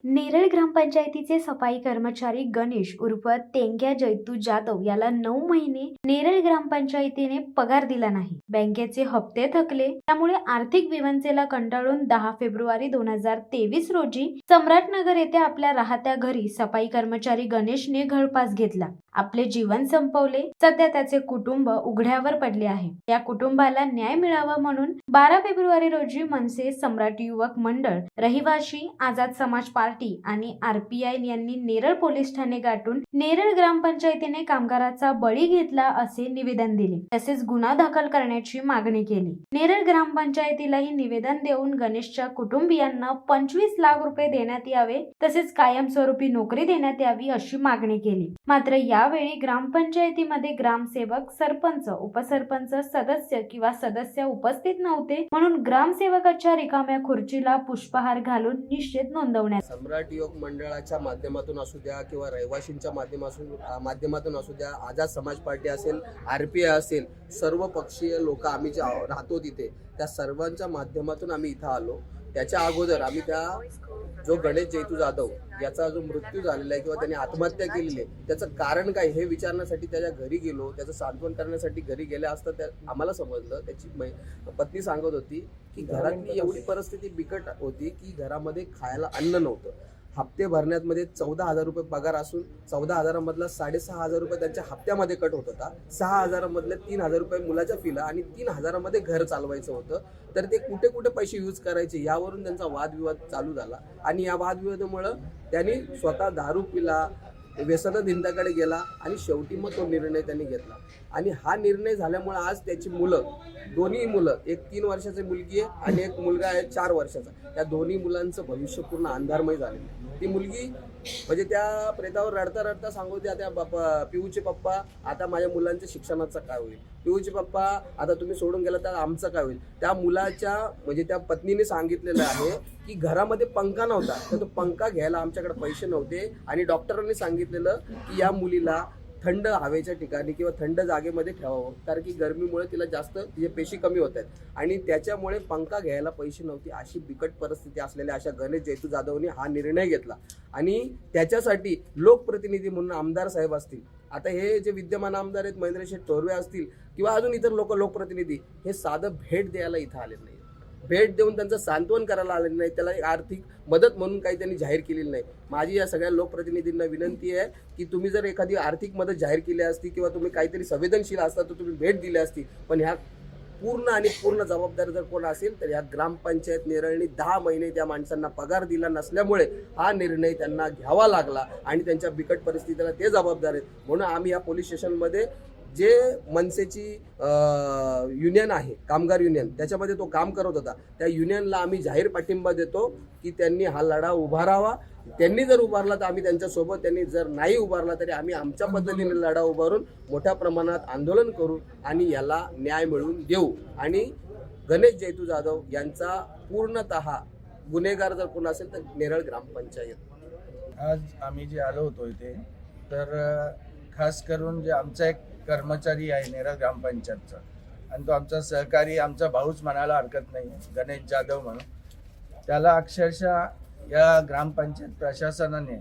नेरळ ग्रामपंचायतीचे सफाई कर्मचारी गणेश उर्फ तेंग्या जैतू जाधव याला 9 महिने नेरळ ग्रामपंचायतीने पगार दिला नाही. बँकेचे हप्ते थकले, त्यामुळे आर्थिक विवंचनेला कंटाळून 10 फेब्रुवारी 2023 रोजी सम्राटनगर येथे आपल्या राहत्या घरी सफाई कर्मचारी गणेशने गळफास घेतला. आपले जीवन संपवले. सध्या त्याचे कुटुंब उघड्यावर पडले आहे. या कुटुंबाला न्याय मिळावा म्हणून 12 फेब्रुवारी रोजी मनसे सम्राट युवक मंडळ, रहिवासी आझाद समाज पार्टी आणि आरपीआय यांनी नेरळ पोलीस ठाणे गाठून नेरळ ग्रामपंचायतीने कामगाराचा बळी घेतला असे निवेदन दिले. तसेच गुन्हा दाखल करण्याची मागणी केली. नेरळ ग्रामपंचायतीलाही निवेदन देऊन गणेशच्या कुटुंबियांना 25 लाख रुपये देण्यात यावे, तसेच कायमस्वरूपी नोकरी देण्यात यावी अशी मागणी केली. मात्र यावेळी ग्रामपंचायतीमध्ये ग्रामसेवक, सरपंच, उपसरपंच, सदस्य किंवा सदस्य उपस्थित नव्हते, म्हणून ग्रामसेवकाच्या रिकाम्या खुर्चीला पुष्पहार घालून निषेध नोंदवण्यात. सम्राट युवक मंडळाच्या माध्यमातून असू द्या किंवा रहिवाशींच्या माध्यमातून असू द्या, आझाद समाज पार्टी असेल, आरपीआय असेल, सर्व पक्षीय लोक आम्ही जे राहतो तिथे, त्या सर्वांच्या माध्यमातून आम्ही इथं आलो. त्याच्या अगोदर आम्ही जो गणेश जैतू जाधव याचा जो मृत्यू झालेला आहे किंवा त्यांनी आत्महत्या केलेली आहे, त्याचं कारण काय हे विचारण्यासाठी त्याच्या घरी गेलो. त्याचं सांत्वन करण्यासाठी घरी गेले असता आम्हाला समजलं, त्याची पत्नी सांगत होती की घरातली एवढी परिस्थिती बिकट होती की घरामध्ये खायला अन्न नव्हतं. हप्ते भरण्यामध्ये 14,000 रुपये पगार असून 14,000 मधला 6,500 रुपये त्यांच्या हप्त्यामध्ये कट होत होता. 6,000 मधले 3,000 रुपये मुलाच्या फीला आणि 3,000 मध्ये घर चालवायचं होतं. तर ते कुठे कुठे पैसे यूज करायचे यावरून त्यांचा वादविवाद चालू झाला आणि या वादविवादामुळे त्यांनी स्वतः दारू पिला, व्यसनधिंदाकडे गेला आणि शेवटी मग तो निर्णय त्यांनी घेतला. आणि हा निर्णय झाल्यामुळे आज त्याची दोन्ही मुलं, एक 3 वर्षाची मुलगी आहे आणि एक मुलगा आहे 4 वर्षाचा, त्या दोन्ही मुलांचं भविष्य पूर्ण अंधारमय झालेलं. ती मुलगी म्हणजे त्या प्रेतावर रडता रडता सांगू द्या, त्या पिऊचे पप्पा, आता माझ्या मुलांच्या शिक्षणाचं काय होईल? पिऊचे पप्पा, आता तुम्ही सोडून गेला तर आमचं काय होईल? त्या मुलाच्या म्हणजे त्या पत्नीने सांगितलेलं आहे की घरामध्ये पंखा नव्हता, तर तो पंखा घ्यायला आमच्याकडे पैसे नव्हते आणि डॉक्टरांनी सांगितलेलं की या मुलीला थंड हवेच्या ठिकाणी किंवा थंड जागेमध्ये ठेवावं, कारण की गरमीमुळे तिला जास्त तिचे पेशी कमी होत आहेत आणि त्याच्यामुळे पंखा घ्यायला पैसे नव्हते. अशी बिकट परिस्थिती असलेल्या अशा गणेश जैतू जाधवने हा निर्णय घेतला आणि त्याच्यासाठी लोकप्रतिनिधी म्हणून आमदार साहेब असतील, आता हे जे विद्यमान आमदार आहेत महेंद्र शेठ तोरवे असतील किंवा अजून इतर लोकप्रतिनिधी, हे साधं भेट द्यायला इथं आले नाही. भेट देऊन त्यांचं सांत्वन करायला आलेलं नाही, त्याला आर्थिक मदत म्हणून काही त्यांनी जाहीर केलेली नाही. माझी या सगळ्या लोकप्रतिनिधींना विनंती आहे की तुम्ही जर एखादी आर्थिक मदत जाहीर केली असती किंवा तुम्ही काहीतरी संवेदनशील असता तर तुम्ही भेट दिली असती. पण ह्या पूर्ण जबाबदारी जर कोण असेल तर या ग्रामपंचायत नेरळनी 10 महिने त्या माणसांना पगार दिला नसल्यामुळे हा निर्णय त्यांना घ्यावा लागला आणि त्यांच्या बिकट परिस्थितीला ते जबाबदार आहेत. म्हणून आम्ही या पोलीस स्टेशनमध्ये जे मनसेची युनियन आहे, कामगार युनियन, त्याच्यामध्ये तो काम करत होता, त्या युनियनला आम्ही जाहीर पाठिंबा देतो की त्यांनी हा लढा उभारावा. त्यांनी जर उभारला तर आम्ही त्यांच्यासोबत, त्यांनी जर नाही उभारला तरी आम्ही आमच्या पद्धतीने लढा उभारून मोठ्या प्रमाणात आंदोलन करू आणि याला न्याय मिळवून देऊ. आणि गणेश जैतू जाधव यांचा पूर्णतः गुन्हेगार जर कोण असेल तर नेरळ ग्रामपंचायत. आज आम्ही जे आलो होतो इथे, तर खास करून जे आमचा एक कर्मचारी आहे नेरळ ग्रामपंचायतचा आणि तो आमचा सहकारी, आमचा भाऊच म्हणायला हरकत नाही, गणेश जाधव म्हणून, त्याला अक्षरशः या ग्रामपंचायत प्रशासनाने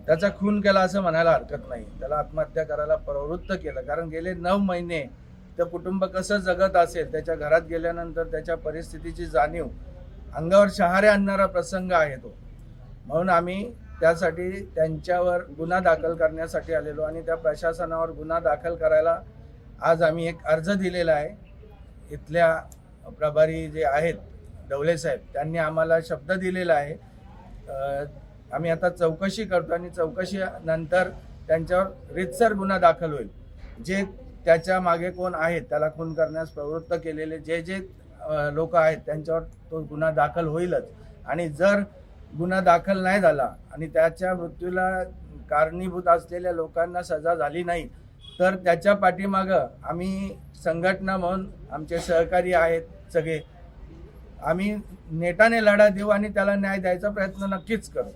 त्याचा खून केला असं म्हणायला हरकत नाही. त्याला आत्महत्या करायला प्रवृत्त केलं, कारण गेले 9 महिने ते कुटुंब कसं जगत असेल, त्याच्या घरात गेल्यानंतर त्याच्या परिस्थितीची जाणीव, अंगावर शहारे आणणारा प्रसंग आहे तो. म्हणून आम्ही त्यासाठी त्यांच्यावर गुन्हा दाखल करण्यासाठी आलेलो आणि त्या प्रशासनावर गुन्हा दाखल करायला आज आम्ही एक अर्ज दिलेला आहे. इथल्या प्रभारी जे आहेत डवले साहेब, त्यांनी आम्हाला शब्द दिलेला आहे. आम्ही आता चौकशी करतो आणि चौकशीनंतर त्यांच्यावर रीतसर गुन्हा दाखल होईल. जे त्याच्या मागे कोण आहेत, त्याला खून करण्यास प्रवृत्त केलेले जे लोक आहेत, त्यांच्यावर तो गुन्हा दाखल होईलच. आणि जर गुन्हा दाखल नाही झाला आणि त्याच्या मृत्यूला कारणीभूत असलेल्या लोकांना सजा झाली नाही तर त्याच्या पाठीमागं आम्ही संघटना म्हणून, आमचे सहकारी आहेत सगळे, आम्ही नेटाने लढा देऊ आणि त्याला न्याय द्यायचा प्रयत्न नक्कीच करू.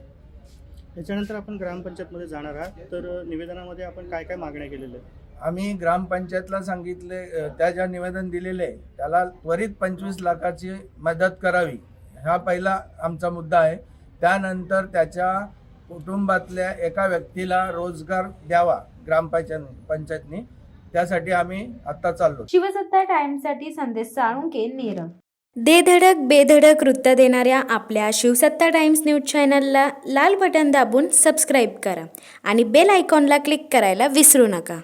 त्याच्यानंतर आपण ग्रामपंचायतमध्ये जाणार आहात, तर निवेदनामध्ये आपण काय काय मागण्या केलेल्या आहेत? आम्ही ग्रामपंचायतला सांगितले, त्या ज्या निवेदन दिलेले त्याला त्वरित 25 लाखाची मदत करावी, हा पहिला आमचा मुद्दा आहे. त्यानंतर त्याच्या कुटुंबातल्या एका व्यक्तीला रोजगार द्यावा पंचायतनी, त्यासाठी आम्ही आता चाललो. शिवसत्ता टाइम्ससाठी संदेश साळुंके, नेरळ. देधडक बेधडक वृत्त देणाऱ्या आपल्या शिवसत्ता टाइम्स न्यूज चॅनलला लाल बटन दाबून सबस्क्राईब करा आणि बेल आयकॉनला क्लिक करायला विसरू नका.